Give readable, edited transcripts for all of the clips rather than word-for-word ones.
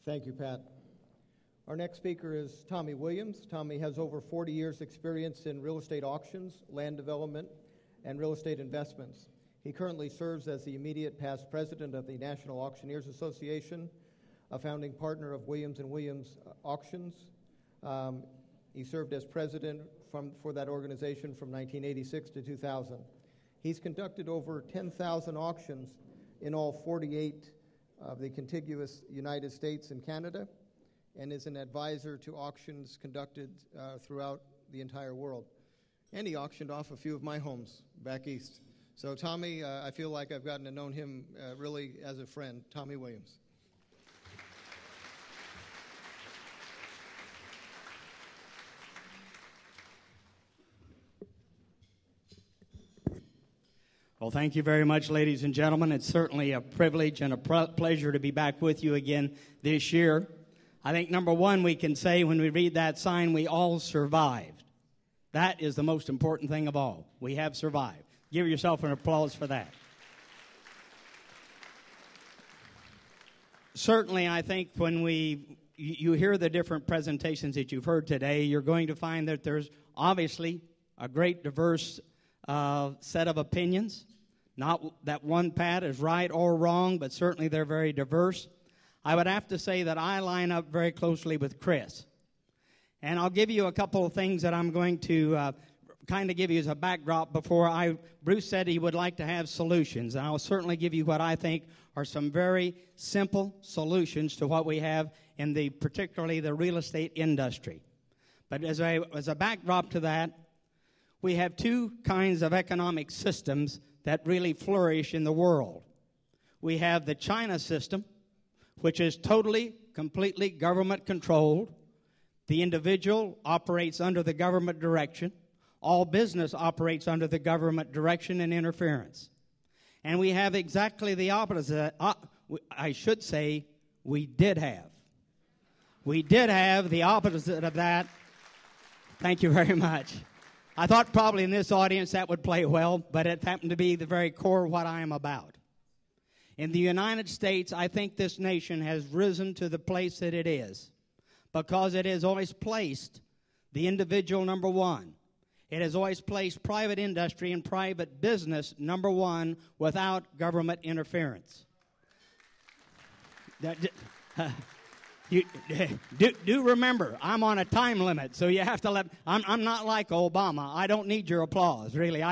Thank you, Pat. Our next speaker is Tommy Williams. Tommy has over 40 years' experience in real estate auctions, land development, and real estate investments. He currently serves as the immediate past president of the National Auctioneers Association, a founding partner of Williams & Williams Auctions. He served as president for that organization from 1986 to 2000. He's conducted over 10,000 auctions in all 48 of the contiguous United States and Canada, and is an advisor to auctions conducted throughout the entire world. And he auctioned off a few of my homes back east. So Tommy, I feel like I've gotten to know him really as a friend. Tommy Williams. Well, thank you very much, ladies and gentlemen. It's certainly a privilege and a pleasure to be back with you again this year. I think, number one, we can say when we read that sign, we all survived. That is the most important thing of all. We have survived. Give yourself an applause for that. Certainly, I think when you hear the different presentations that you've heard today, you're going to find that there's obviously a great diverse set of opinions. Not that one, Pat, is right or wrong, but certainly they're very diverse. I would have to say that I line up very closely with Chris. And I'll give you a couple of things that I'm going to kind of give you as a backdrop before Bruce said he would like to have solutions. And I'll certainly give you what I think are some very simple solutions to what we have in particularly the real estate industry. But as a backdrop to that, we have two kinds of economic systems that really flourish in the world. We have the China system, which is totally, completely government-controlled. The individual operates under the government direction. All business operates under the government direction and interference. And we have exactly the opposite. I should say we did have. We did have the opposite of that. Thank you very much. I thought probably in this audience that would play well, but it happened to be the very core of what I am about. In the United States, I think this nation has risen to the place that it is because it has always placed the individual number one. It has always placed private industry and private business number one without government interference. Do remember, I'm on a time limit, so you have to I'm not like Obama. I don't need your applause, really.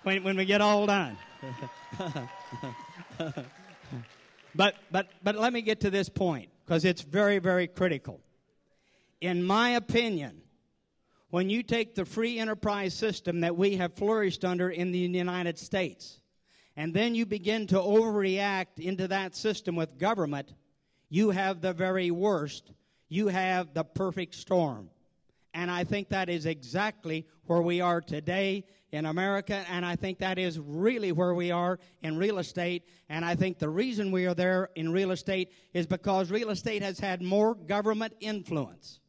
When we get all done. But let me get to this point, because it's very, very critical. In my opinion, when you take the free enterprise system that we have flourished under in the United States, and then you begin to overreact into that system with government, you have the very worst. You have the perfect storm. And I think that is exactly where we are today in America, and I think that is really where we are in real estate. And I think the reason we are there in real estate is because real estate has had more government influence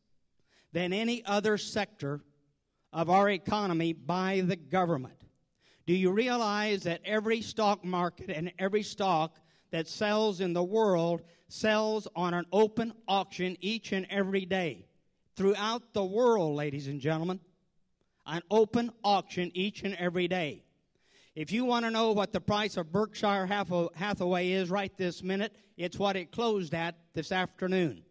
than any other sector of our economy by the government. Do you realize that every stock market and every stock that sells in the world sells on an open auction each and every day? Throughout the world, ladies and gentlemen, an open auction each and every day. If you want to know what the price of Berkshire Hathaway is right this minute, it's what it closed at this afternoon.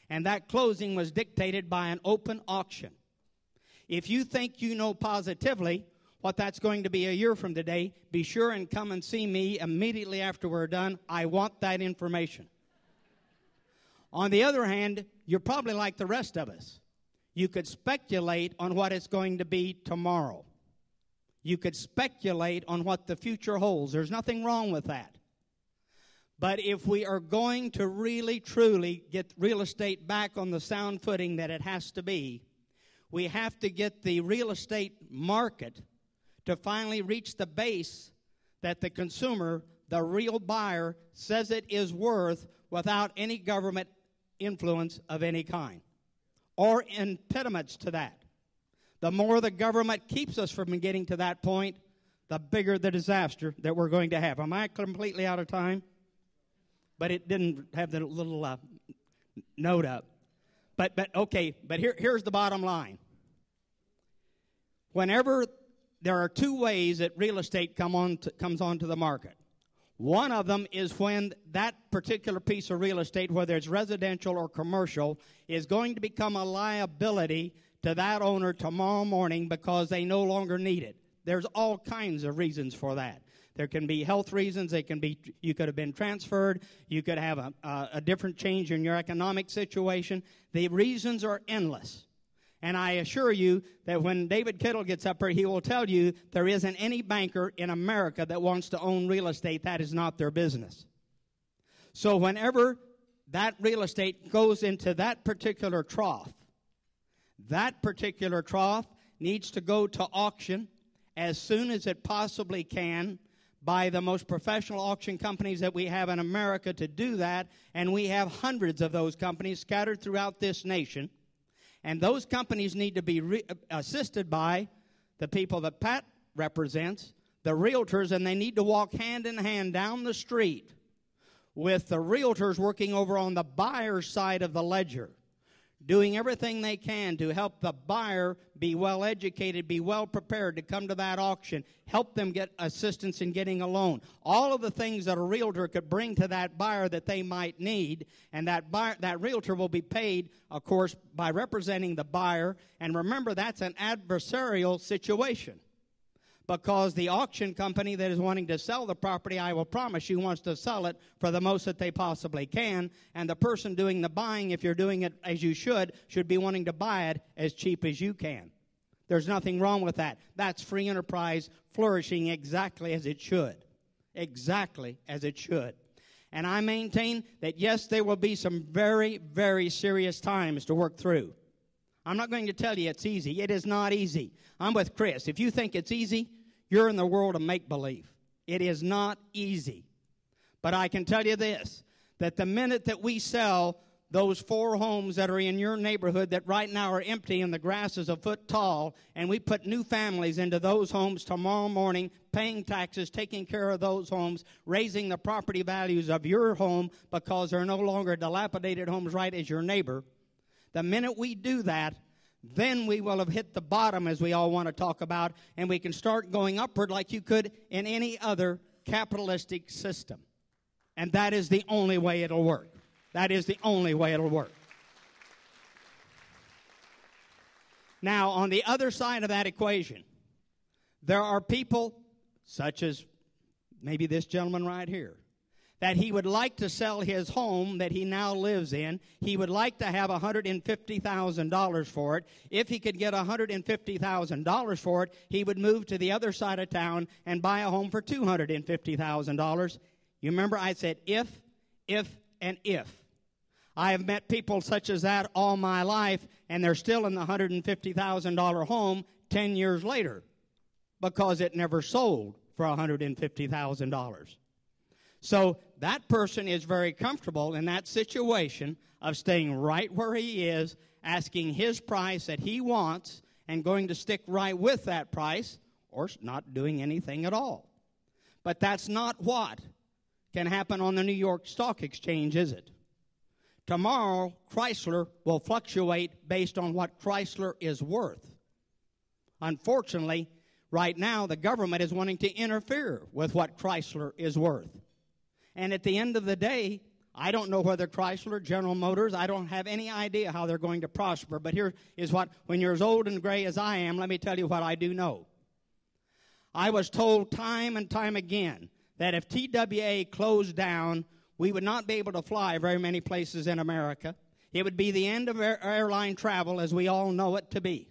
And that closing was dictated by an open auction. If you think you know positively what that's going to be a year from today, be sure and come and see me immediately after we're done. I want that information. On the other hand, you're probably like the rest of us. You could speculate on what it's going to be tomorrow. You could speculate on what the future holds. There's nothing wrong with that. But if we are going to really, truly get real estate back on the sound footing that it has to be, we have to get the real estate market to finally reach the base that the consumer, the real buyer, says it is worth without any government influence of any kind or impediments to that. The more the government keeps us from getting to that point, the bigger the disaster that we're going to have. Am I completely out of time? But it didn't have the little note up. But here's the bottom line. Whenever there are two ways that real estate comes onto the market. One of them is when that particular piece of real estate, whether it's residential or commercial, is going to become a liability to that owner tomorrow morning because they no longer need it. There's all kinds of reasons for that. There can be health reasons. You could have been transferred. You could have a different change in your economic situation. The reasons are endless. And I assure you that when David Kittle gets up here, he will tell you there isn't any banker in America that wants to own real estate. That is not their business. So whenever that real estate goes into that particular trough needs to go to auction as soon as it possibly can by the most professional auction companies that we have in America to do that. And we have hundreds of those companies scattered throughout this nation. And those companies need to be assisted by the people that Pat represents, the realtors, and they need to walk hand in hand down the street with the realtors working over on the buyer's side of the ledger, doing everything they can to help the buyer be well educated, be well prepared to come to that auction, help them get assistance in getting a loan. All of the things that a realtor could bring to that buyer that they might need, and that realtor will be paid, of course, by representing the buyer. And remember, that's an adversarial situation. Because the auction company that is wanting to sell the property, I will promise you, wants to sell it for the most that they possibly can. And the person doing the buying, if you're doing it as you should be wanting to buy it as cheap as you can. There's nothing wrong with that. That's free enterprise flourishing exactly as it should. Exactly as it should. And I maintain that, yes, there will be some very, very serious times to work through. I'm not going to tell you it's easy. It is not easy. I'm with Chris. If you think it's easy, you're in the world of make-believe. It is not easy. But I can tell you this, that the minute that we sell those 4 homes that are in your neighborhood that right now are empty and the grass is a foot tall, and we put new families into those homes tomorrow morning, paying taxes, taking care of those homes, raising the property values of your home because they're no longer dilapidated homes right as your neighbor, the minute we do that, then we will have hit the bottom, as we all want to talk about, and we can start going upward like you could in any other capitalistic system. And that is the only way it'll work. That is the only way it'll work. Now, on the other side of that equation, there are people, such as maybe this gentleman right here, that he would like to sell his home that he now lives in. He would like to have $150,000 for it. If he could get $150,000 for it, he would move to the other side of town and buy a home for $250,000. You remember I said if, and if. I have met people such as that all my life, and they're still in the $150,000 home 10 years later because it never sold for $150,000. So that person is very comfortable in that situation of staying right where he is, asking his price that he wants, and going to stick right with that price, or not doing anything at all. But that's not what can happen on the New York Stock Exchange, is it? Tomorrow, Chrysler will fluctuate based on what Chrysler is worth. Unfortunately, right now, the government is wanting to interfere with what Chrysler is worth. And at the end of the day, I don't know whether Chrysler, General Motors, I don't have any idea how they're going to prosper. But here is what, when you're as old and gray as I am, let me tell you what I do know. I was told time and time again that if TWA closed down, we would not be able to fly very many places in America. It would be the end of airline travel as we all know it to be.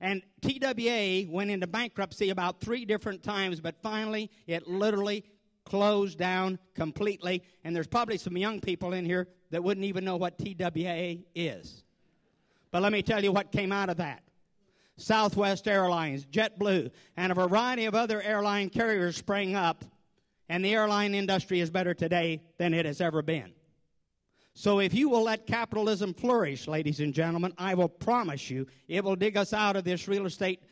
And TWA went into bankruptcy about 3 different times, but finally it literally closed down completely. And there's probably some young people in here that wouldn't even know what TWA is. But let me tell you what came out of that. Southwest Airlines, JetBlue, and a variety of other airline carriers sprang up, and the airline industry is better today than it has ever been. So if you will let capitalism flourish, ladies and gentlemen, I will promise you it will dig us out of this real estate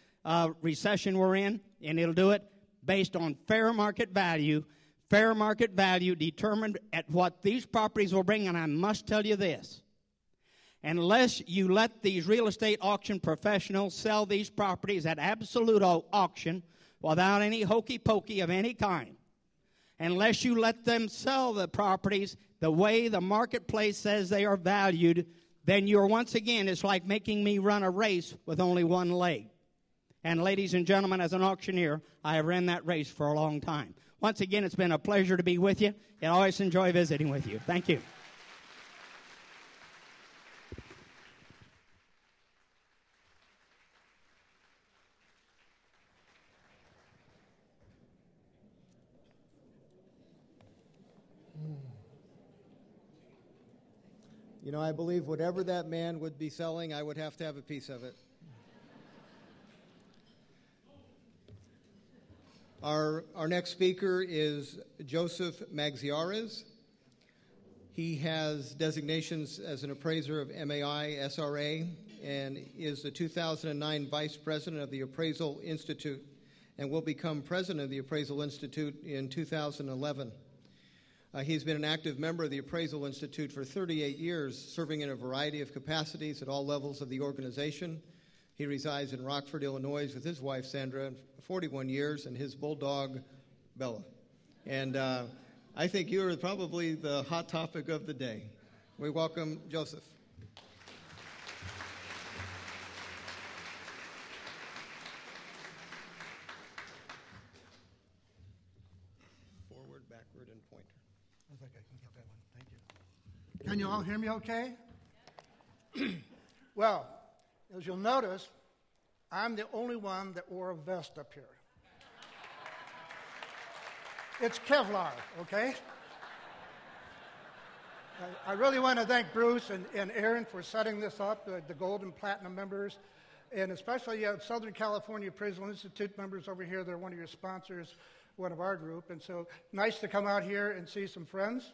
recession we're in, and it'll do it based on fair market value, fair market value determined at what these properties will bring. And I must tell you this. Unless you let these real estate auction professionals sell these properties at absolute auction without any hokey pokey of any kind, unless you let them sell the properties the way the marketplace says they are valued, then you're once again, it's like making me run a race with only one leg. And ladies and gentlemen, as an auctioneer, I have ran that race for a long time. Once again, it's been a pleasure to be with you. I always enjoy visiting with you. Thank you. You know, I believe whatever that man would be selling, I would have to have a piece of it. Our next speaker is Joseph Aras. He has designations as an appraiser of MAI, SRA, and is the 2009 Vice President of the Appraisal Institute and will become President of the Appraisal Institute in 2011. He's been an active member of the Appraisal Institute for 38 years, serving in a variety of capacities at all levels of the organization. He resides in Rockford, Illinois, with his wife, Sandra, 41 years, and his bulldog, Bella. And I think you are probably the hot topic of the day. We welcome Joseph. Forward, backward, and pointer. I think I can get that one. Thank you. Can you all hear me okay? Well, as you'll notice, I'm the only one that wore a vest up here. It's Kevlar, okay? I really want to thank Bruce and Aaron for setting this up, the Gold and Platinum members, and especially Southern California Appraisal Institute members over here. They're one of your sponsors, one of our group, and so nice to come out here and see some friends.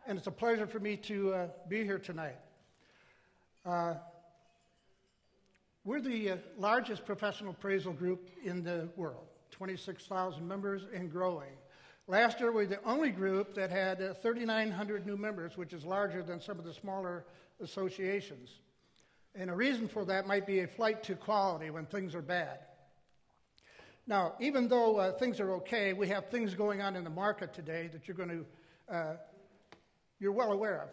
And it's a pleasure for me to be here tonight. We're the largest professional appraisal group in the world, 26,000 members and growing. Last year, we were the only group that had 3,900 new members, which is larger than some of the smaller associations. And a reason for that might be a flight to quality when things are bad. Now, even though things are okay, we have things going on in the market today that you're well aware of.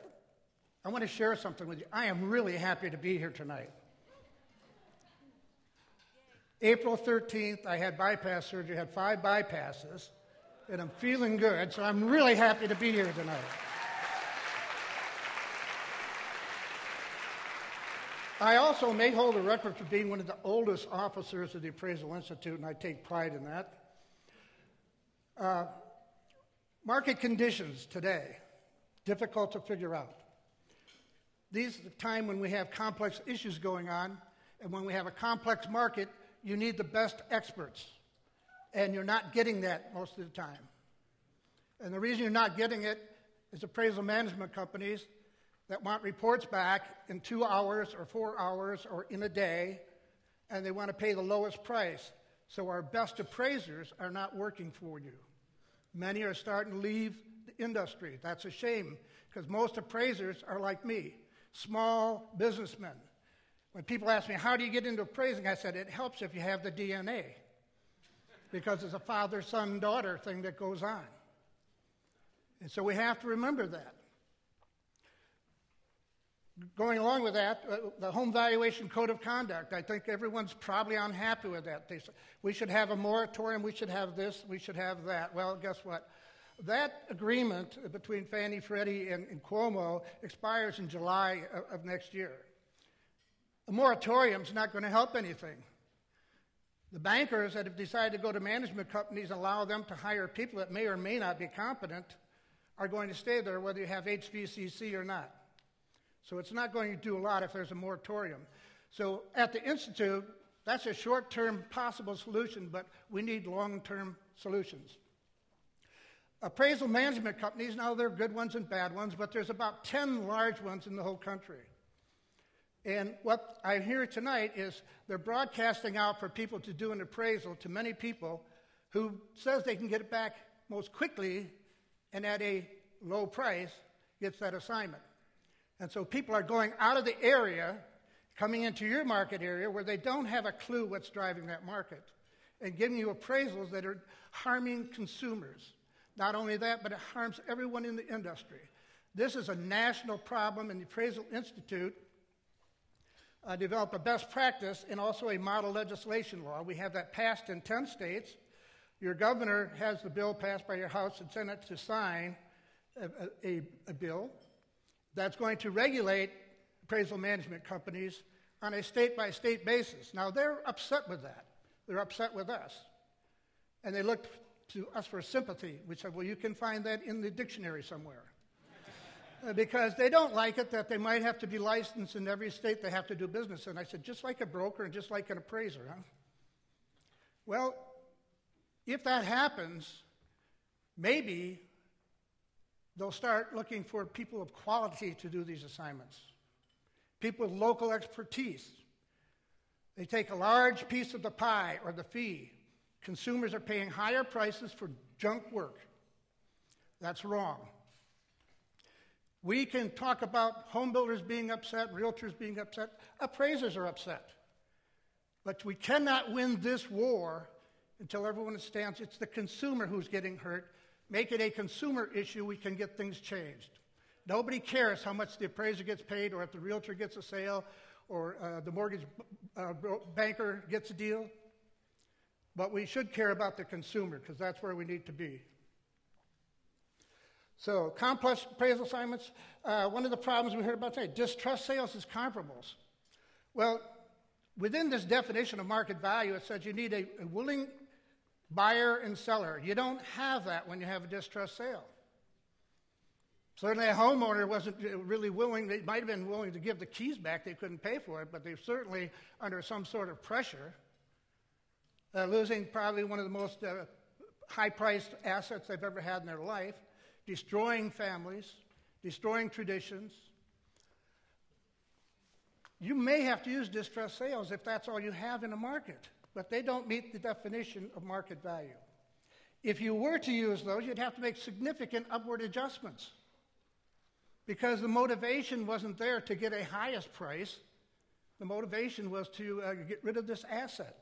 I want to share something with you. I am really happy to be here tonight. April 13th, I had bypass surgery, had 5 bypasses, and I'm feeling good, so I'm really happy to be here tonight. I also may hold a record for being one of the oldest officers of the Appraisal Institute, and I take pride in that. Market conditions today, difficult to figure out. These are the time when we have complex issues going on, and when we have a complex market, you need the best experts, and you're not getting that most of the time. And the reason you're not getting it is appraisal management companies that want reports back in 2 hours or 4 hours or in a day, and they want to pay the lowest price. So our best appraisers are not working for you. Many are starting to leave the industry. That's a shame, because most appraisers are like me, small businessmen. When people ask me, how do you get into appraising? I said, it helps if you have the DNA, because it's a father, son, daughter thing that goes on. And so we have to remember that. Going along with that, the Home Valuation Code of Conduct, I think everyone's probably unhappy with that. They say, we should have a moratorium, we should have this, we should have that. Well, guess what? That agreement between Fannie, Freddie, and Cuomo expires in July of next year. A moratorium is not going to help anything. The bankers that have decided to go to management companies and allow them to hire people that may or may not be competent are going to stay there whether you have HVCC or not. So it's not going to do a lot if there's a moratorium. So at the Institute, that's a short-term possible solution, but we need long-term solutions. Appraisal management companies, now there are good ones and bad ones, but there's about 10 large ones in the whole country. And what I hear tonight is they're broadcasting out for people to do an appraisal to many people who says they can get it back most quickly and at a low price gets that assignment. And so people are going out of the area, coming into your market area where they don't have a clue what's driving that market, and giving you appraisals that are harming consumers. Not only that, but it harms everyone in the industry. This is a national problem, and the Appraisal Institute developed a best practice and also a model legislation law. We have that passed in 10 states. Your governor has the bill passed by your House and Senate to sign a bill that's going to regulate appraisal management companies on a state-by-state basis. Now, they're upset with that. They're upset with us. And they looked to us for sympathy. We said, well, you can find that in the dictionary somewhere. Because they don't like it that they might have to be licensed in every state they have to do business in. I said, just like a broker and just like an appraiser, huh? Well, if that happens, maybe they'll start looking for people of quality to do these assignments, people with local expertise. They take a large piece of the pie or the fee. Consumers are paying higher prices for junk work. That's wrong. We can talk about home builders being upset, realtors being upset, appraisers are upset. But we cannot win this war until everyone understands it's the consumer who's getting hurt. Make it a consumer issue, we can get things changed. Nobody cares how much the appraiser gets paid or if the realtor gets a sale or the mortgage banker gets a deal. But we should care about the consumer because that's where we need to be. So, complex appraisal assignments, one of the problems we heard about today, distrust sales is comparables. Well, within this definition of market value, it says you need a willing buyer and seller. You don't have that when you have a distrust sale. Certainly a homeowner wasn't really willing, they might have been willing to give the keys back, they couldn't pay for it, but they're certainly under some sort of pressure, losing probably one of the most high-priced assets they've ever had in their life, destroying families, destroying traditions. You may have to use distressed sales if that's all you have in a market, but they don't meet the definition of market value. If you were to use those, you'd have to make significant upward adjustments because the motivation wasn't there to get a highest price. The motivation was to get rid of this asset.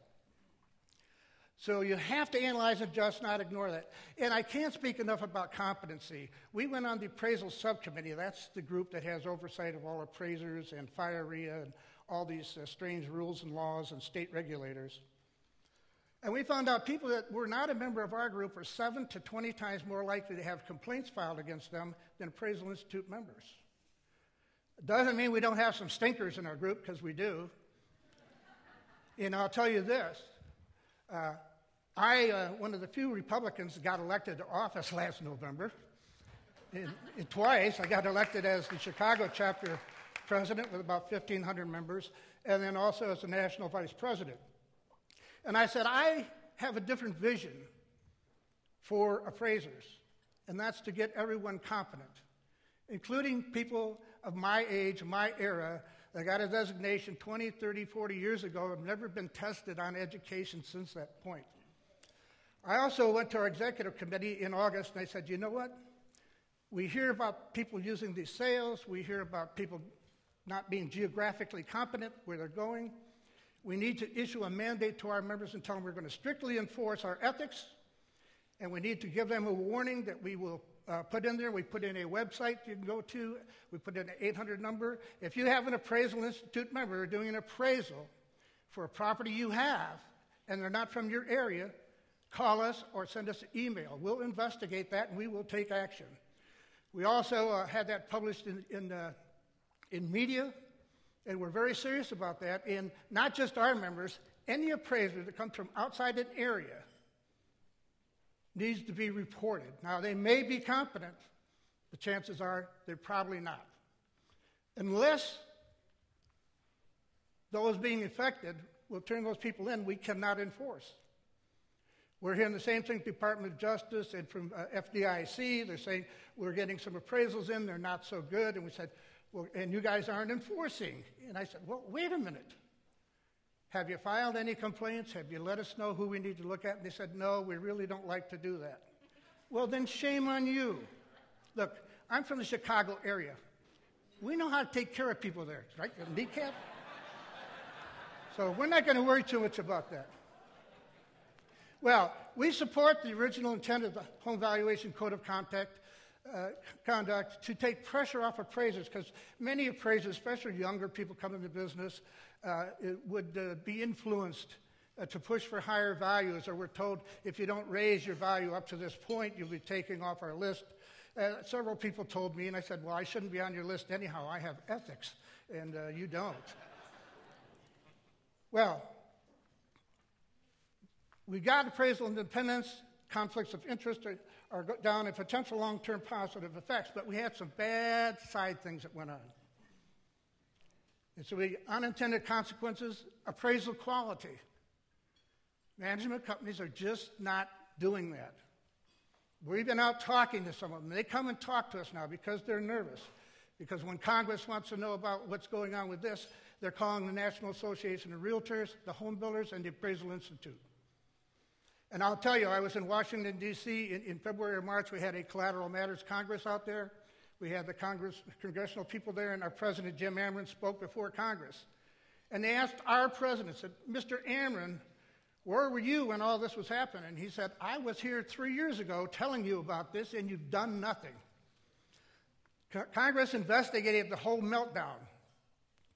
So you have to analyze and adjust, not ignore that. And I can't speak enough about competency. We went on the appraisal subcommittee. That's the group that has oversight of all appraisers and FIREA and all these strange rules and laws and state regulators. And we found out people that were not a member of our group are 7 to 20 times more likely to have complaints filed against them than Appraisal Institute members. It doesn't mean we don't have some stinkers in our group, because we do. And I'll tell you this. One of the few Republicans that got elected to office last November. Twice. I got elected as the Chicago chapter president with about 1,500 members, and then also as the national vice president. And I said, I have a different vision for appraisers, and that's to get everyone competent, including people of my age, my era, that got a designation 20, 30, 40 years ago, have never been tested on education since that point. I also went to our executive committee in August, and I said, you know what? We hear about people using these sales. We hear about people not being geographically competent where they're going. We need to issue a mandate to our members and tell them we're going to strictly enforce our ethics, and we need to give them a warning that we will put in there. We put in a website you can go to. We put in an 800 number. If you have an Appraisal Institute member doing an appraisal for a property you have and they're not from your area, call us or send us an email. We'll investigate that and we will take action. We also had that published in media, and we're very serious about that. And not just our members, any appraiser that comes from outside an area needs to be reported. Now, they may be competent, but chances are they're probably not. Unless those being affected will turn those people in, we cannot enforce. We're hearing the same thing, Department of Justice and from FDIC. They're saying we're getting some appraisals in, they're not so good. And we said, well, and you guys aren't enforcing. And I said, well, wait a minute. Have you filed any complaints? Have you let us know who we need to look at? And they said, no, we really don't like to do that. Well, then shame on you. Look, I'm from the Chicago area. We know how to take care of people there, right? The kneecap. So we're not going to worry too much about that. Well, we support the original intent of the Home Valuation Code of Conduct to take pressure off appraisers, because many appraisers, especially younger people coming into business, would be influenced to push for higher values, or we're told if you don't raise your value up to this point, you'll be taking off our list. Several people told me, and I said, well, I shouldn't be on your list anyhow. I have ethics, and you don't. Well, we got appraisal independence, conflicts of interest are down, and potential long-term positive effects, but we had some bad side things that went on. And so unintended consequences, appraisal quality. Management companies are just not doing that. We've been out talking to some of them. They come and talk to us now because they're nervous. Because when Congress wants to know about what's going on with this, they're calling the National Association of Realtors, the Home Builders, and the Appraisal Institute. And I'll tell you, I was in Washington, D.C. in February or March. We had a Collateral Matters Congress out there. We had the congressional people there, and our president, Jim Amron, spoke before Congress. And they asked our president, said, Mr. Amron, where were you when all this was happening? He said, I was here 3 years ago telling you about this, and you've done nothing. Congress investigated the whole meltdown.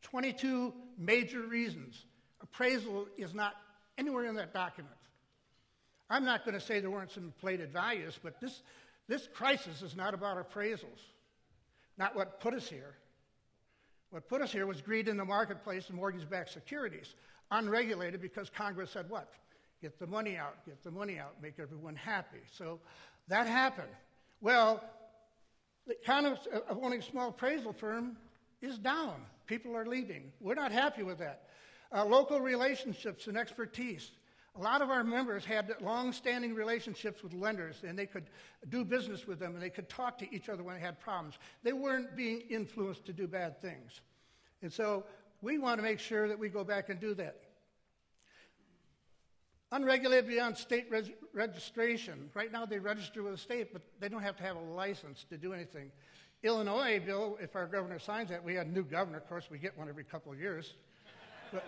22 major reasons. Appraisal is not anywhere in that document. I'm not going to say there weren't some inflated values, but this crisis is not about appraisals. Not what put us here. What put us here was greed in the marketplace and mortgage-backed securities. Unregulated because Congress said what? Get the money out, make everyone happy. So that happened. Well, the economics of owning a small appraisal firm is down. People are leaving. We're not happy with that. Local relationships and expertise. A lot of our members had long-standing relationships with lenders, and they could do business with them, and they could talk to each other when they had problems. They weren't being influenced to do bad things. And so we want to make sure that we go back and do that. Unregulated beyond state registration. Right now they register with the state, but they don't have to have a license to do anything. Illinois bill, if our governor signs that, we had a new governor. Of course, we get one every couple of years. But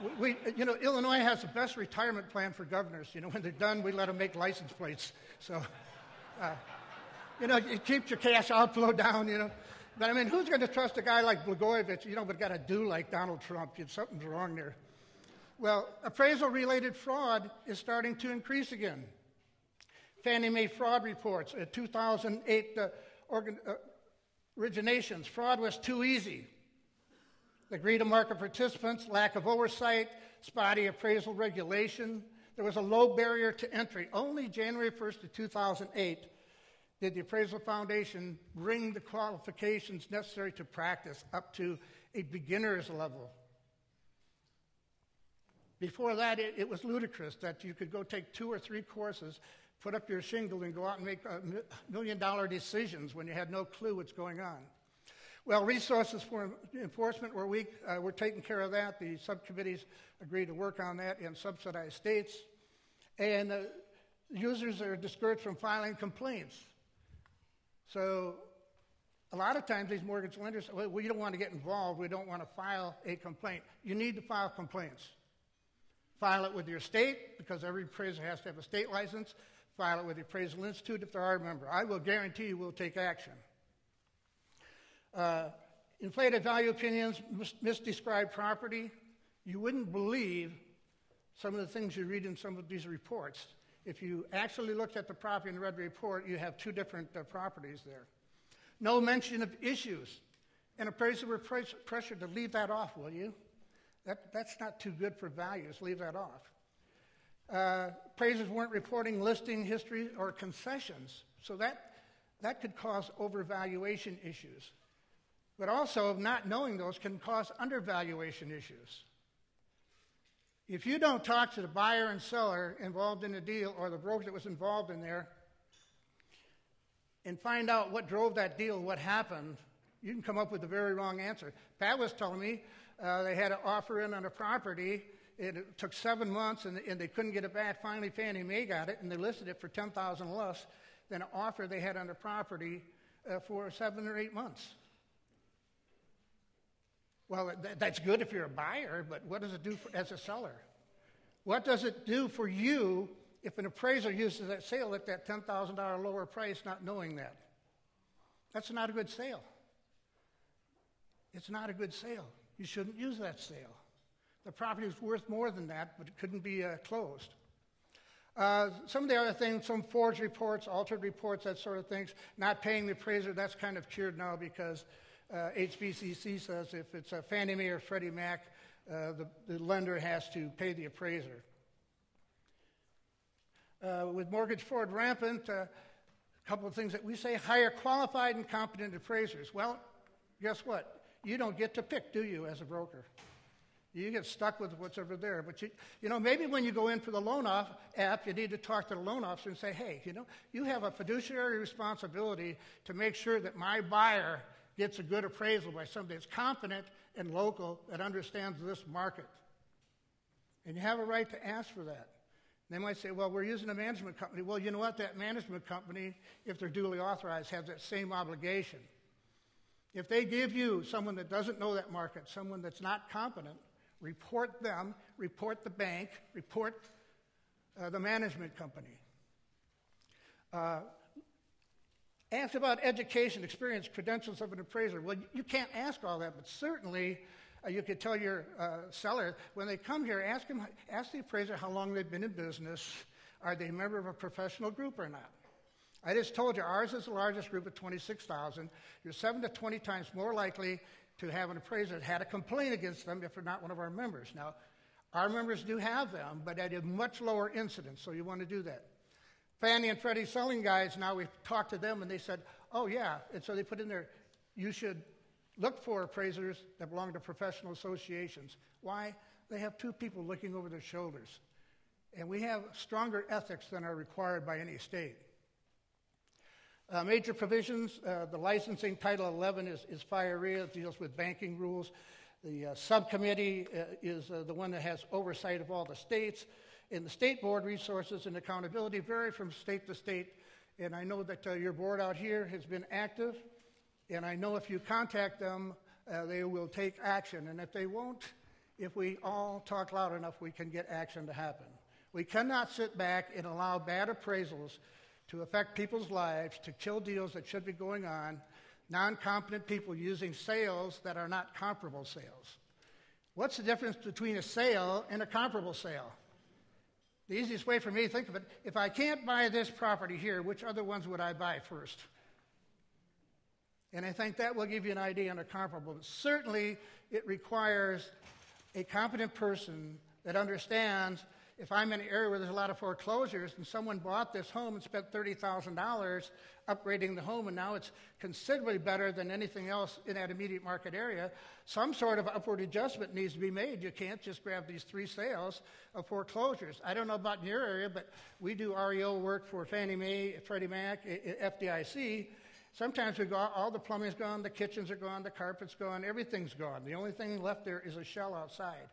Illinois has the best retirement plan for governors. When they're done, we let them make license plates. So, it keeps your cash outflow down, But, who's going to trust a guy like Blagojevich, but got to do like Donald Trump? Something's wrong there. Well, appraisal-related fraud is starting to increase again. Fannie Mae fraud reports, 2008 originations. Fraud was too easy. The greed of market participants, lack of oversight, spotty appraisal regulation. There was a low barrier to entry. Only January 1st of 2008 did the Appraisal Foundation bring the qualifications necessary to practice up to a beginner's level. Before that, it was ludicrous that you could go take 2 or 3 courses, put up your shingle, and go out and make $1 million decisions when you had no clue what's going on. Well, resources for enforcement were weak. We're taking care of that. The subcommittees agreed to work on that in subsidized states. And users are discouraged from filing complaints. So a lot of times these mortgage lenders say, well, we don't want to get involved. We don't want to file a complaint. You need to file complaints. File it with your state, because every appraiser has to have a state license. File it with the Appraisal Institute if they're our member. I will guarantee you we'll take action. Inflated value opinions, misdescribed property. You wouldn't believe some of the things you read in some of these reports. If you actually looked at the property and read the report, you have 2 different properties there. No mention of issues. And appraisers were pressured to leave that off, will you? That's not too good for values. Leave that off. Appraisers weren't reporting listing history or concessions. So that could cause overvaluation issues. But also, not knowing those can cause undervaluation issues. If you don't talk to the buyer and seller involved in the deal, or the broker that was involved in there, and find out what drove that deal, what happened, you can come up with a very wrong answer. Pat was telling me they had an offer in on a property. It took 7 months, and they couldn't get it back. Finally, Fannie Mae got it, and they listed it for $10,000 less than an offer they had on the property for 7 or 8 months. Well, that's good if you're a buyer, but what does it do as a seller? What does it do for you if an appraiser uses that sale at that $10,000 lower price not knowing that? That's not a good sale. It's not a good sale. You shouldn't use that sale. The property is worth more than that, but it couldn't be closed. Some of the other things, some forged reports, altered reports, that sort of things, not paying the appraiser, that's kind of cured now because HBCC says if it's a Fannie Mae or Freddie Mac, the lender has to pay the appraiser. With mortgage fraud rampant, a couple of things that we say: hire qualified and competent appraisers. Well, guess what? You don't get to pick, do you, as a broker? You get stuck with what's over there. But you know, maybe when you go in for the loan app, you need to talk to the loan officer and say, hey, you know, you have a fiduciary responsibility to make sure that my buyer gets a good appraisal by somebody that's competent and local that understands this market. And you have a right to ask for that. They might say, well, we're using a management company. Well, you know what? That management company, if they're duly authorized, has that same obligation. If they give you someone that doesn't know that market, someone that's not competent, report them, report the bank, report the management company. Ask about education, experience, credentials of an appraiser. Well, you can't ask all that, but certainly you could tell your seller, when they come here, ask the appraiser how long they've been in business. Are they a member of a professional group or not? I just told you, ours is the largest group at 26,000. You're 7 to 20 times more likely to have an appraiser that had a complaint against them if they're not one of our members. Now, our members do have them, but at a much lower incidence, so you want to do that. Fannie and Freddie selling guys, now we've talked to them, and they said, oh, yeah. And so they put in there, you should look for appraisers that belong to professional associations. Why? They have 2 people looking over their shoulders. And we have stronger ethics than are required by any state. Major provisions, the licensing, Title 11 is FIREA, it deals with banking rules. The subcommittee is the one that has oversight of all the states. And the state board resources and accountability vary from state to state. And I know that your board out here has been active. And I know if you contact them, they will take action. And if they won't, if we all talk loud enough, we can get action to happen. We cannot sit back and allow bad appraisals to affect people's lives, to kill deals that should be going on, non-competent people using sales that are not comparable sales. What's the difference between a sale and a comparable sale? The easiest way for me to think of it, if I can't buy this property here, which other ones would I buy first? And I think that will give you an idea on a comparable. But certainly, it requires a competent person that understands if I'm in an area where there's a lot of foreclosures and someone bought this home and spent $30,000 upgrading the home and now it's considerably better than anything else in that immediate market area, some sort of upward adjustment needs to be made. You can't just grab these 3 sales of foreclosures. I don't know about in your area, but we do REO work for Fannie Mae, Freddie Mac, FDIC. Sometimes we go, all the plumbing's gone, the kitchens are gone, the carpet's gone, everything's gone. The only thing left there is a shell outside.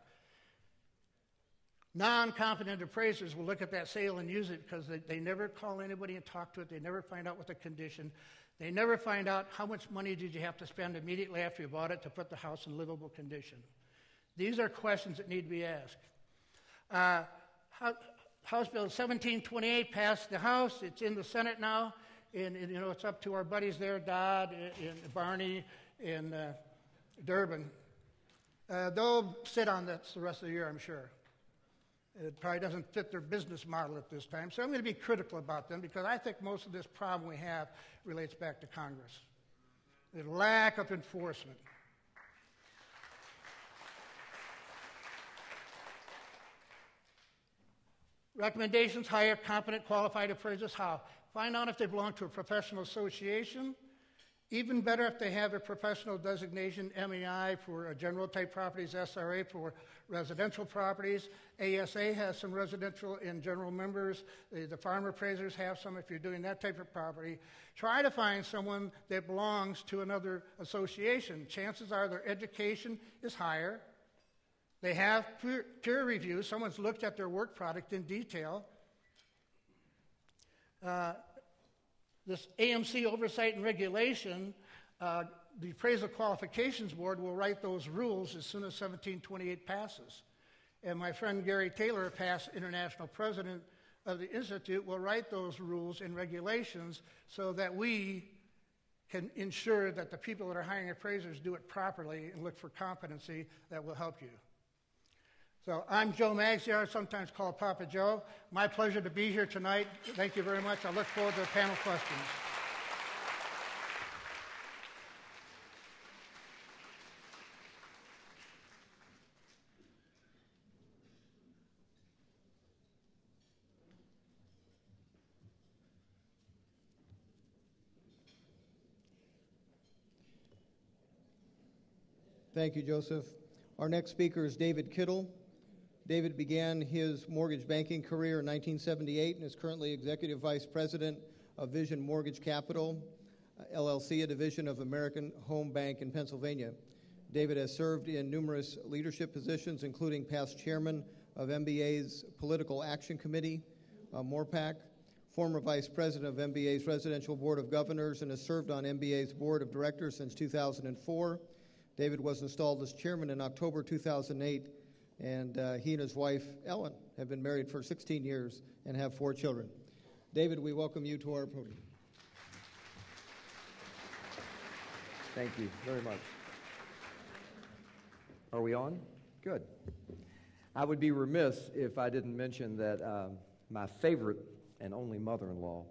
Non-competent appraisers will look at that sale and use it because they never call anybody and talk to it. They never find out what the condition. They never find out how much money did you have to spend immediately after you bought it to put the house in livable condition. These are questions that need to be asked. House Bill 1728 passed the House. It's in the Senate now. And you know, it's up to our buddies there, Dodd and Barney and Durbin. They'll sit on this the rest of the year, I'm sure. It probably doesn't fit their business model at this time. So I'm going to be critical about them because I think most of this problem we have relates back to Congress. The lack of enforcement. Recommendations: hire competent, qualified appraisers. How? Find out if they belong to a professional association. Even better if they have a professional designation, MEI for general type properties, SRA for residential properties. ASA has some residential and general members. The farm appraisers have some if you're doing that type of property. Try to find someone that belongs to another association. Chances are their education is higher. They have peer review. Someone's looked at their work product in detail. This AMC Oversight and Regulation, the Appraisal Qualifications Board will write those rules as soon as 1728 passes. And my friend Gary Taylor, past international president of the Institute, will write those rules and regulations so that we can ensure that the people that are hiring appraisers do it properly and look for competency that will help you. So I'm Joe Magziar, sometimes called Papa Joe. My pleasure to be here tonight. Thank you very much. I look forward to the panel questions. Thank you, Joseph. Our next speaker is David Kittle. David began his mortgage banking career in 1978 and is currently Executive Vice President of Vision Mortgage Capital, LLC, a division of American Home Bank in Pennsylvania. David has served in numerous leadership positions, including past chairman of MBA's Political Action Committee, MORPAC, former vice president of MBA's Residential Board of Governors, and has served on MBA's Board of Directors since 2004. David was installed as chairman in October 2008, and he and his wife, Ellen, have been married for 16 years and have 4 children. David, we welcome you to our podium. Thank you very much. Are we on? Good. I would be remiss if I didn't mention that my favorite and only mother-in-law,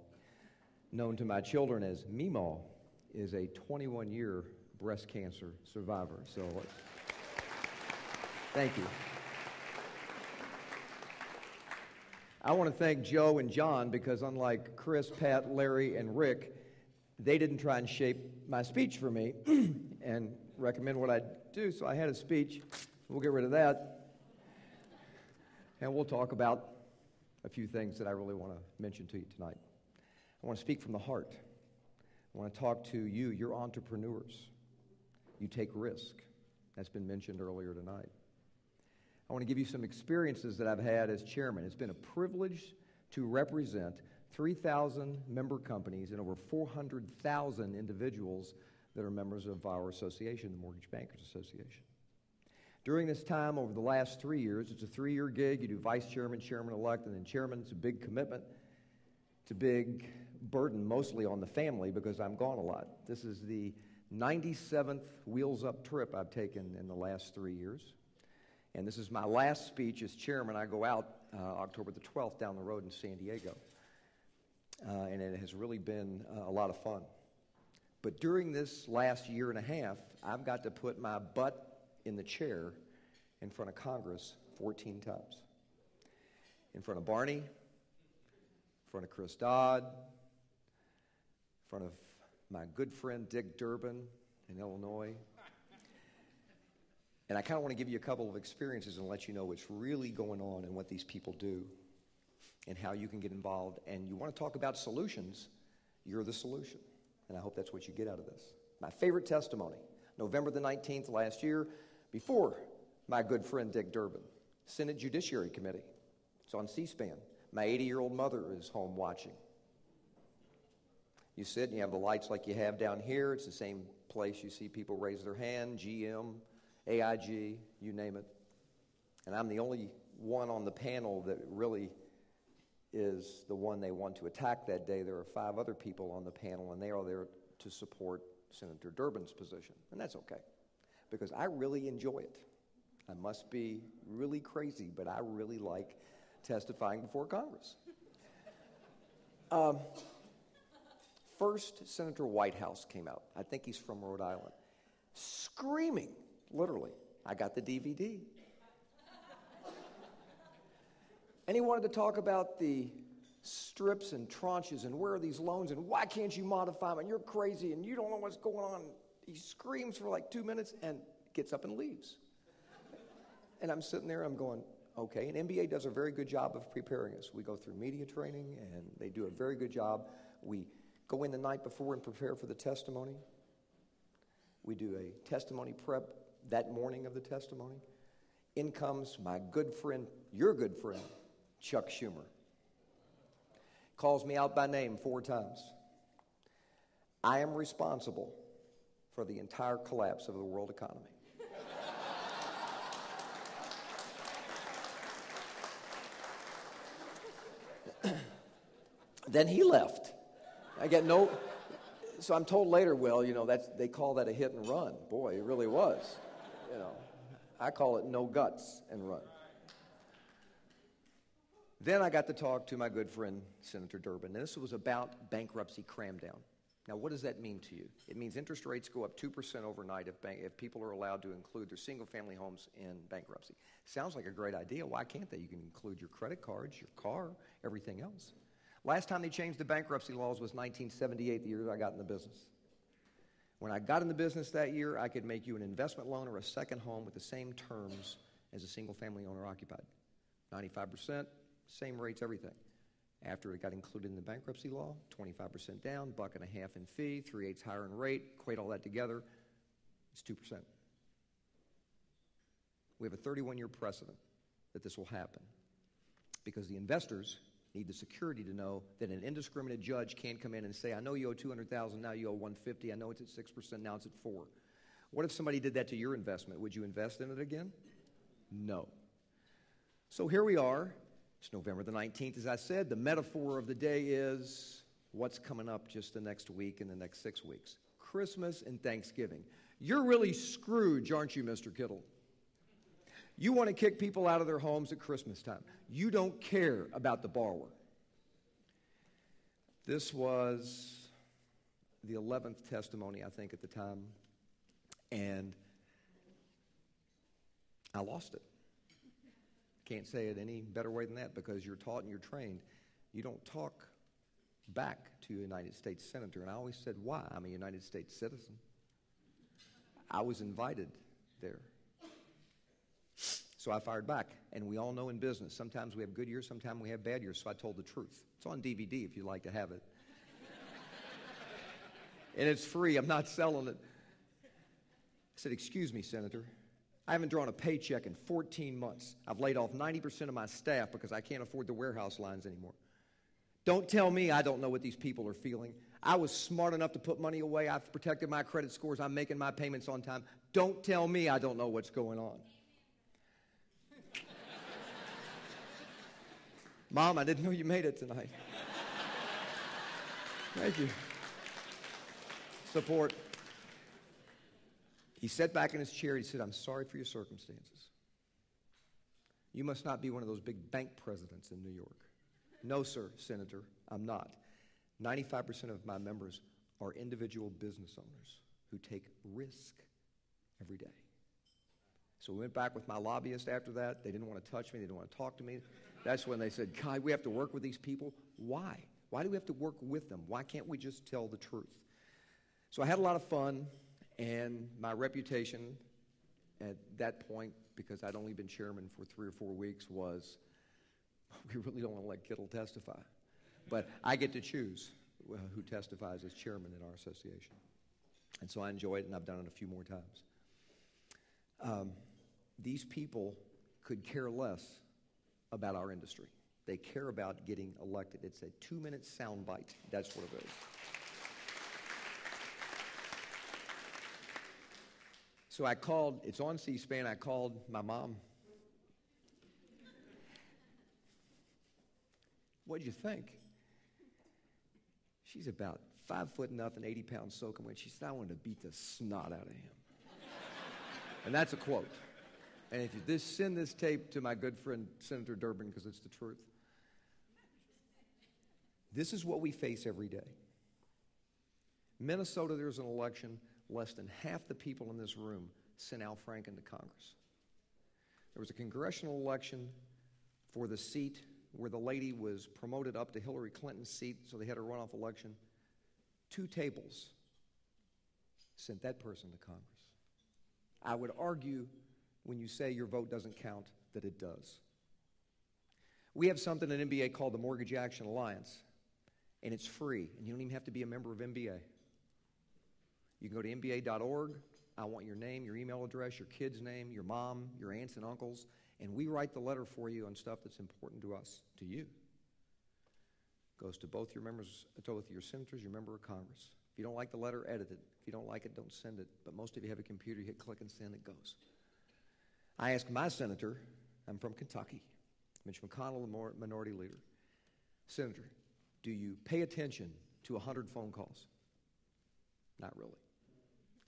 known to my children as Meemaw, is a 21-year breast cancer survivor. So thank you. I want to thank Joe and John because unlike Chris, Pat, Larry, and Rick, they didn't try and shape my speech for me and recommend what I do, so I had a speech. We'll get rid of that, and we'll talk about a few things that I really want to mention to you tonight. I want to speak from the heart. I want to talk to you, your entrepreneurs. You take risk. That's been mentioned earlier tonight. I want to give you some experiences that I've had as chairman. It's been a privilege to represent 3,000 member companies and over 400,000 individuals that are members of our association, the Mortgage Bankers Association. During this time, over the last 3 years, it's a 3-year gig. You do vice chairman, chairman-elect, and then chairman. It's a big commitment. It's a big burden, mostly on the family, because I'm gone a lot. This is the 97th wheels-up trip I've taken in the last 3 years. And this is my last speech as chairman. I go out October the 12th down the road in San Diego. And it has really been a lot of fun. But during this last year and a half, I've got to put my butt in the chair in front of Congress 14 times. In front of Barney, in front of Chris Dodd, in front of my good friend Dick Durbin in Illinois. And I kind of want to give you a couple of experiences and let you know what's really going on and what these people do and how you can get involved. And you want to talk about solutions, you're the solution. And I hope that's what you get out of this. My favorite testimony, November the 19th last year, before my good friend Dick Durbin, Senate Judiciary Committee. It's on C-SPAN. My 80-year-old mother is home watching. You sit and you have the lights like you have down here. It's the same place you see people raise their hand, GM, AIG, you name it. And I'm the only one on the panel that really is the one they want to attack that day. There are 5 other people on the panel, and they are there to support Senator Durbin's position. And that's okay, because I really enjoy it. I must be really crazy, but I really like testifying before Congress. First, Senator Whitehouse came out. I think he's from Rhode Island. Screaming, literally. I got the DVD. And he wanted to talk about the strips and tranches and where are these loans and why can't you modify them and you're crazy and you don't know what's going on. He screams for like 2 minutes and gets up and leaves. And I'm sitting there, I'm going, okay. And MBA does a very good job of preparing us. We go through media training and they do a very good job. We go in the night before and prepare for the testimony. We do a testimony prep that morning of the testimony. In comes my good friend, your good friend, Chuck Schumer. Calls me out by name 4 times. I am responsible for the entire collapse of the world economy. Then he left. I get no... So I'm told later, well, they call that a hit and run. Boy, it really was. I call it no guts and run. Then I got to talk to my good friend, Senator Durbin, and this was about bankruptcy cramdown. Now, what does that mean to you? It means interest rates go up 2% overnight if people are allowed to include their single-family homes in bankruptcy. Sounds like a great idea. Why can't they? You can include your credit cards, your car, everything else. Last time they changed the bankruptcy laws was 1978, the year that I got in the business. When I got in the business that year, I could make you an investment loan or a second home with the same terms as a single-family owner-occupied. 95%, same rates, everything. After it got included in the bankruptcy law, 25% down, $1.50 in fee, 3/8 higher in rate, equate all that together, it's 2%. We have a 31-year precedent that this will happen because the investors need the security to know that an indiscriminate judge can't come in and say, I know you owe $200,000, now you owe $150,000, I know it's at 6%, now it's at 4%. What if somebody did that to your investment? Would you invest in it again? No. So here we are. It's November the 19th, as I said. The metaphor of the day is what's coming up just the next week and the next 6 weeks. Christmas and Thanksgiving. You're really Scrooge, aren't you, Mr. Kittle? You want to kick people out of their homes at Christmas time. You don't care about the borrower. This was the 11th testimony, I think, at the time, and I lost it. Can't say it any better way than that because you're taught and you're trained. You don't talk back to a United States senator. And I always said, why? I'm a United States citizen. I was invited there. So I fired back. And we all know in business, sometimes we have good years, sometimes we have bad years. So I told the truth. It's on DVD if you'd like to have it. And it's free. I'm not selling it. I said, excuse me, Senator. I haven't drawn a paycheck in 14 months. I've laid off 90% of my staff because I can't afford the warehouse lines anymore. Don't tell me I don't know what these people are feeling. I was smart enough to put money away. I've protected my credit scores. I'm making my payments on time. Don't tell me I don't know what's going on. Mom, I didn't know you made it tonight. Thank you. Support. He sat back in his chair. He said, I'm sorry for your circumstances. You must not be one of those big bank presidents in New York. No, sir, Senator, I'm not. 95% of my members are individual business owners who take risk every day. So we went back with my lobbyist after that. They didn't want to touch me. They didn't want to talk to me. That's when they said, God, we have to work with these people. Why? Why do we have to work with them? Why can't we just tell the truth? So I had a lot of fun. And my reputation at that point, because I'd only been chairman for 3 or 4 weeks, was we really don't want to let Kittle testify. But I get to choose who testifies as chairman in our association. And so I enjoy it, and I've done it a few more times. These people could care less about our industry. They care about getting elected. It's a 2-minute soundbite. That's what it is. So I called, it's on C-SPAN, I called my mom. What'd you think? She's about 5 foot nothing, 80 pounds soaking wet. She said, I wanted to beat the snot out of him. And that's a quote. And if you send this tape to my good friend Senator Durbin, because it's the truth. This is what we face every day. Minnesota, there's an election. Less than half the people in this room sent Al Franken to Congress. There was a congressional election for the seat where the lady was promoted up to Hillary Clinton's seat, so they had a runoff election. 2 tables sent that person to Congress. I would argue when you say your vote doesn't count, that it does. We have something in MBA called the Mortgage Action Alliance, and it's free, and you don't even have to be a member of MBA. You can go to mba.org. I want your name, your email address, your kid's name, your mom, your aunts and uncles, and we write the letter for you on stuff that's important to us, to you. Goes to both your senators, your member of Congress. If you don't like the letter, edit it. If you don't like it, don't send it. But most of you have a computer, you hit click and send, it goes. I asked my senator, I'm from Kentucky, Mitch McConnell, the minority leader. Senator, do you pay attention to 100 phone calls? Not really.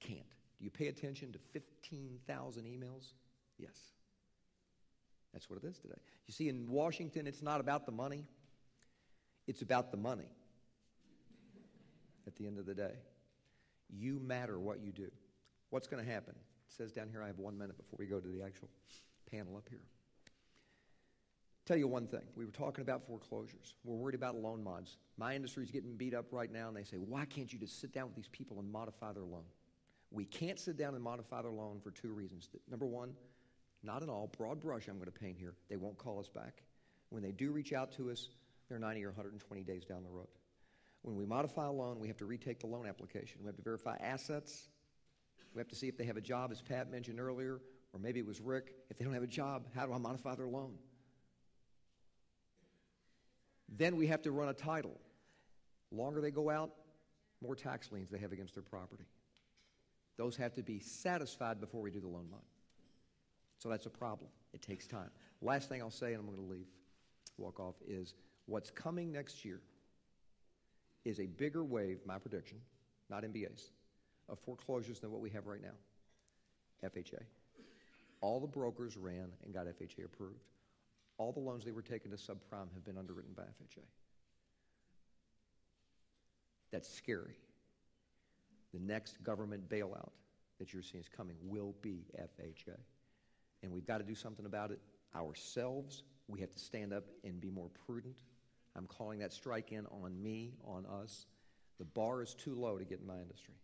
Can't. Do you pay attention to 15,000 emails? Yes. That's what it is today. You see, in Washington, it's not about the money. It's about the money. At the end of the day, you matter what you do. What's going to happen? It says down here, I have 1 minute before we go to the actual panel up here. Tell you one thing. We were talking about foreclosures. We're worried about loan mods. My industry is getting beat up right now, and they say, why can't you just sit down with these people and modify their loan? We can't sit down and modify their loan for 2 reasons. Number one, not at all, broad brush I'm going to paint here, they won't call us back. When they do reach out to us, they're 90 or 120 days down the road. When we modify a loan, we have to retake the loan application. We have to verify assets. We have to see if they have a job, as Pat mentioned earlier, or maybe it was Rick. If they don't have a job, how do I modify their loan? Then we have to run a title. Longer they go out, more tax liens they have against their property. Those have to be satisfied before we do the loan mod. So that's a problem. It takes time. Last thing I'll say, and I'm going to leave, walk off, is what's coming next year is a bigger wave, my prediction, not MBA's, of foreclosures than what we have right now. FHA. All the brokers ran and got FHA approved. All the loans they were taking to subprime have been underwritten by FHA. That's scary. The next government bailout that you're seeing is coming will be FHA. And we've got to do something about it ourselves. We have to stand up and be more prudent. I'm calling that strike in on me, on us. The bar is too low to get in my industry.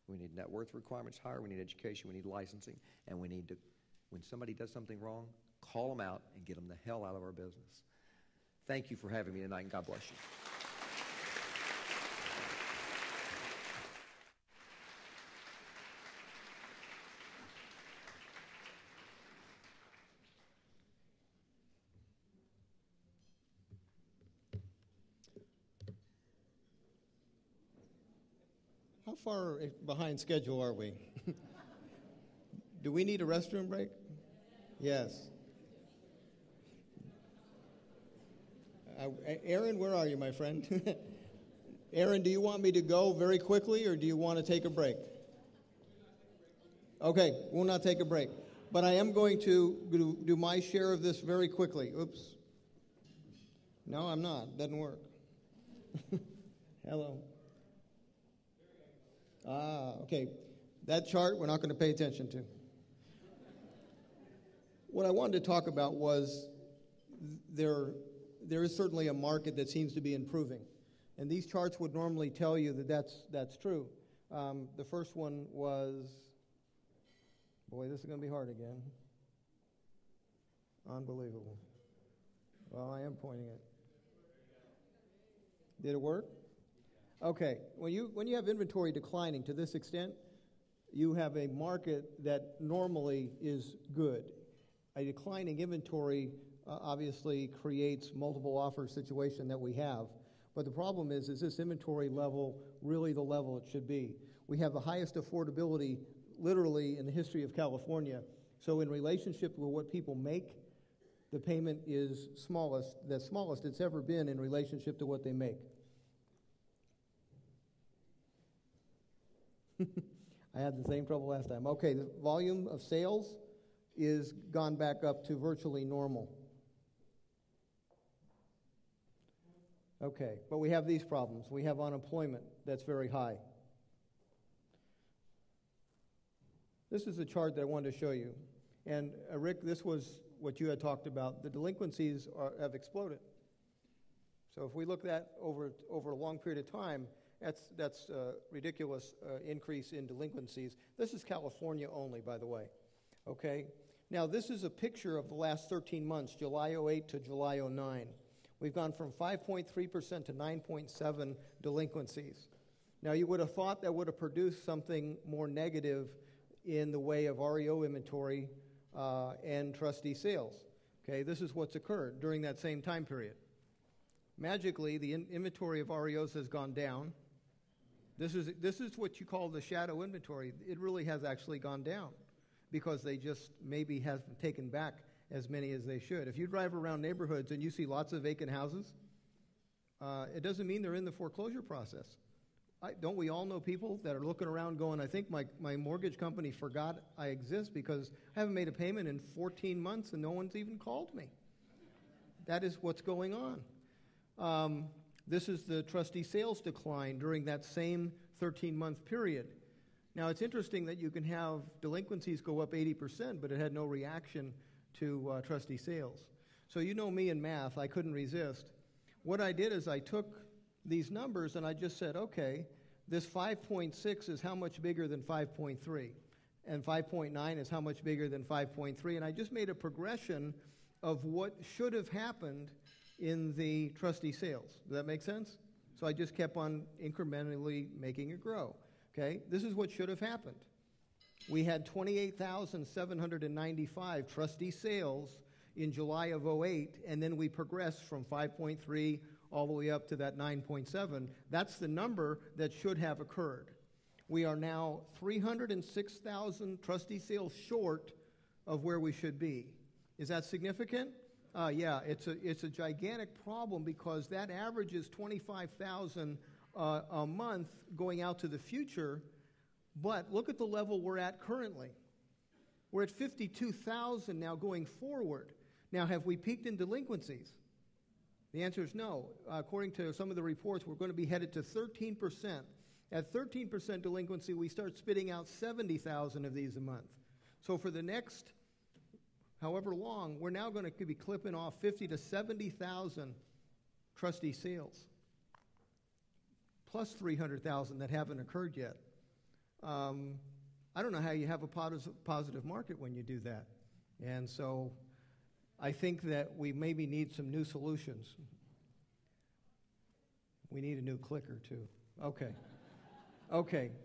We need net worth requirements higher. We need education. We need licensing. And we need to, when somebody does something wrong, call them out and get them the hell out of our business. Thank you for having me tonight, and God bless you. How far behind schedule are we? Do we need a restroom break? Yes. Aaron, where are you, my friend? Aaron, do you want me to go very quickly, or do you want to take a break? Okay, we'll not take a break. But I am going to do my share of this very quickly. Oops. No, I'm not. Doesn't work. Hello. Okay. That chart we're not going to pay attention to. What I wanted to talk about was there is certainly a market that seems to be improving. And these charts would normally tell you that that's true. The first one was, boy, this is going to be hard again. Unbelievable. Well, I am pointing it. Did it work? Okay. When you have inventory declining to this extent, you have a market that normally is good. A declining inventory obviously creates multiple offer situation that we have. But the problem is this inventory level really the level it should be? We have the highest affordability literally in the history of California. So in relationship with what people make, the payment is the smallest it's ever been in relationship to what they make. I had the same trouble last time. Okay, the volume of sales is gone back up to virtually normal. Okay, but we have these problems. We have unemployment that's very high. This is a chart that I wanted to show you. And Rick, this was what you had talked about. The delinquencies have exploded. So if we look at over a long period of time, that's a ridiculous increase in delinquencies. This is California only, by the way. Okay? Now, this is a picture of the last 13 months, July 08 to July 09. We've gone from 5.3% to 9.7% delinquencies. Now, you would have thought that would have produced something more negative in the way of REO inventory and trustee sales. Okay, this is what's occurred during that same time period. magically, the inventory of REOs has gone down. This is what you call the shadow inventory. It really has actually gone down because they just maybe haven't taken back as many as they should. If you drive around neighborhoods and you see lots of vacant houses, it doesn't mean they're in the foreclosure process. Don't we all know people that are looking around going, I think my mortgage company forgot I exist because I haven't made a payment in 14 months and no one's even called me. That is what's going on. This is the trustee sales decline during that same 13-month period. Now, it's interesting that you can have delinquencies go up 80%, but it had no reaction to trustee sales. So you know me in math, I couldn't resist. What I did is I took these numbers and I just said, okay, this 5.6 is how much bigger than 5.3, and 5.9 is how much bigger than 5.3, and I just made a progression of what should have happened in the trustee sales. Does that make sense? So I just kept on incrementally making it grow. Okay, this is what should have happened. We had 28,795 trustee sales in July of 08, and then we progressed from 5.3 all the way up to that 9.7. That's the number that should have occurred. We are now 306,000 trustee sales short of where we should be. Is that significant? Yeah, it's a gigantic problem because that average is 25,000 a month going out to the future. But look at the level we're at currently. We're at 52,000 now going forward. Now, have we peaked in delinquencies? The answer is no. According to some of the reports, we're going to be headed to 13%. At 13% delinquency, we start spitting out 70,000 of these a month. So for the next however long, we're now going to be clipping off 50 to 70,000 trustee sales, plus 300,000 that haven't occurred yet. I don't know how you have a positive market when you do that. And so I think that we maybe need some new solutions. We need a new clicker, too. Okay.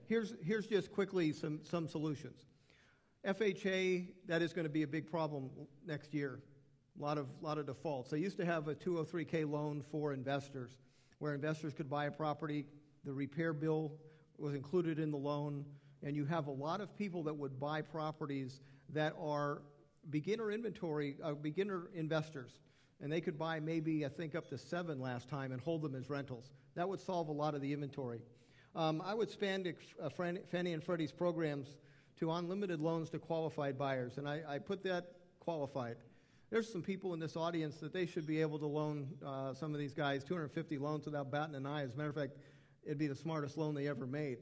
Here's just quickly some solutions. FHA, that is going to be a big problem next year. A lot of defaults. They used to have a 203K loan for investors, where investors could buy a property, the repair bill was included in the loan, and you have a lot of people that would buy properties that are beginner investors, and they could buy maybe, I think, up to 7 last time and hold them as rentals. That would solve a lot of the inventory. I would expand Fannie and Freddie's programs to unlimited loans to qualified buyers, and I put that qualified. There's some people in this audience that they should be able to loan some of these guys 250 loans without batting an eye. As a matter of fact, it'd be the smartest loan they ever made.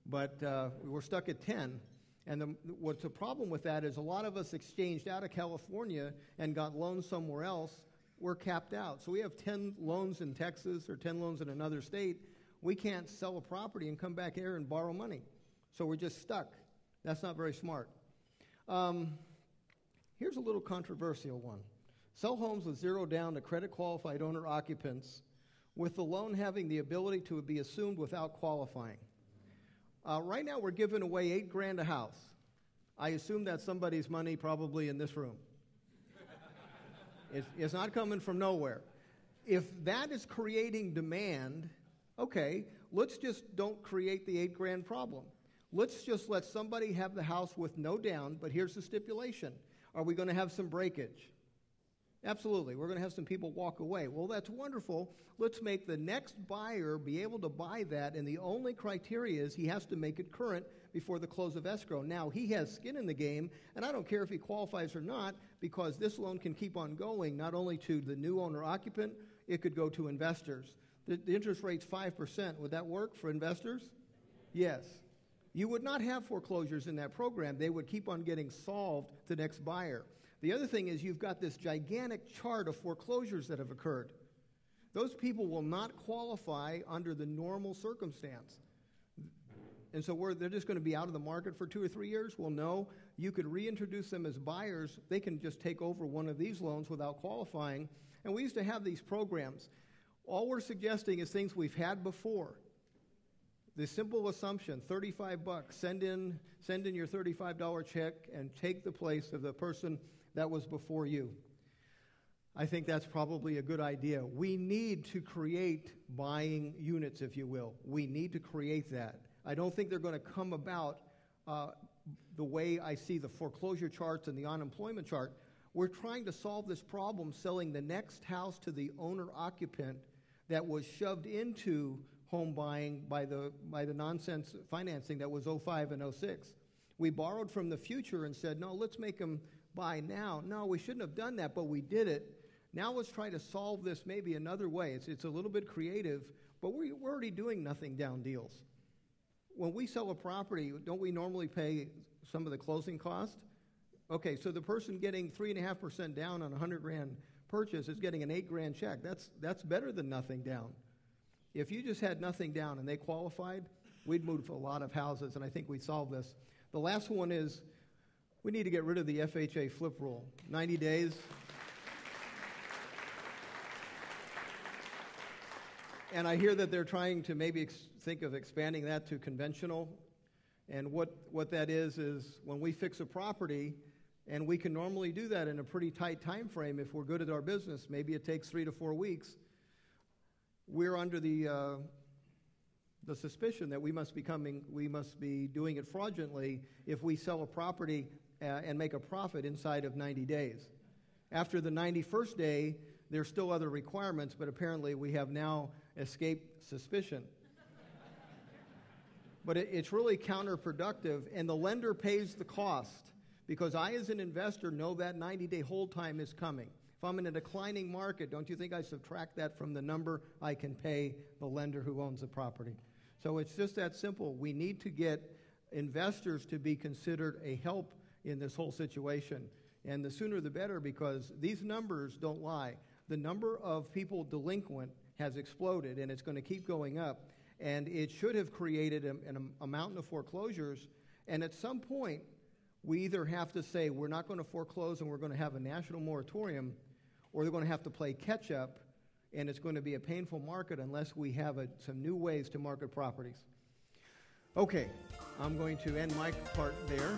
But we're stuck at 10. And what's the problem with that is a lot of us exchanged out of California and got loans somewhere else. We're capped out. So we have 10 loans in Texas or 10 loans in another state. We can't sell a property and come back here and borrow money. So we're just stuck. That's not very smart. Here's a little controversial one. Sell homes with zero down to credit-qualified owner-occupants with the loan having the ability to be assumed without qualifying. Right now, we're giving away $8,000 a house. I assume that's somebody's money probably in this room. It's not coming from nowhere. If that is creating demand, okay, let's just don't create the $8,000 problem. Let's just let somebody have the house with no down, but here's the stipulation. Are we going to have some breakage? Absolutely. We're going to have some people walk away. Well, that's wonderful. Let's make the next buyer be able to buy that, and the only criteria is he has to make it current before the close of escrow. Now, he has skin in the game, and I don't care if he qualifies or not, because this loan can keep on going, not only to the new owner-occupant, it could go to investors. The interest rate's 5%. Would that work for investors? Yes. You would not have foreclosures in that program. They would keep on getting solved to the next buyer. The other thing is you've got this gigantic chart of foreclosures that have occurred. Those people will not qualify under the normal circumstance. And so they're just going to be out of the market for 2 or 3 years? Well, no. You could reintroduce them as buyers. They can just take over one of these loans without qualifying. And we used to have these programs. All we're suggesting is things we've had before. The simple assumption, $35, send in your $35 check and take the place of the person that was before you. I think that's probably a good idea. We need to create buying units, if you will. We need to create that. I don't think they're going to come about the way I see the foreclosure charts and the unemployment chart. We're trying to solve this problem selling the next house to the owner-occupant that was shoved into home buying by the nonsense financing that was 05 and 06. We borrowed from the future and said, no, let's make them buy now. No, we shouldn't have done that, but we did it. Now let's try to solve this maybe another way. It's a little bit creative, but we're already doing nothing down deals. When we sell a property, don't we normally pay some of the closing cost? Okay, so the person getting 3.5% down on a $100,000 purchase is getting an $8,000 check. That's better than nothing down. If you just had nothing down and they qualified, we'd move a lot of houses, and I think we'd solve this. The last one is we need to get rid of the FHA flip rule. 90 days. And I hear that they're trying to maybe think of expanding that to conventional. And what that is when we fix a property, and we can normally do that in a pretty tight time frame if we're good at our business. Maybe it takes 3 to 4 weeks. We're under the suspicion that we must be doing it fraudulently if we sell a property and make a profit inside of 90 days. After the 91st day, there's still other requirements, but apparently we have now escaped suspicion. But it's really counterproductive, and the lender pays the cost because I, as an investor, know that 90-day hold time is coming. If I'm in a declining market, don't you think I subtract that from the number I can pay the lender who owns the property? So it's just that simple. We need to get investors to be considered a help in this whole situation. And the sooner the better, because these numbers don't lie. The number of people delinquent has exploded, and it's going to keep going up. And it should have created a mountain of foreclosures. And at some point, we either have to say we're not going to foreclose and we're going to have a national moratorium, or they're going to have to play catch-up, and it's going to be a painful market unless we have some new ways to market properties. Okay, I'm going to end my part there.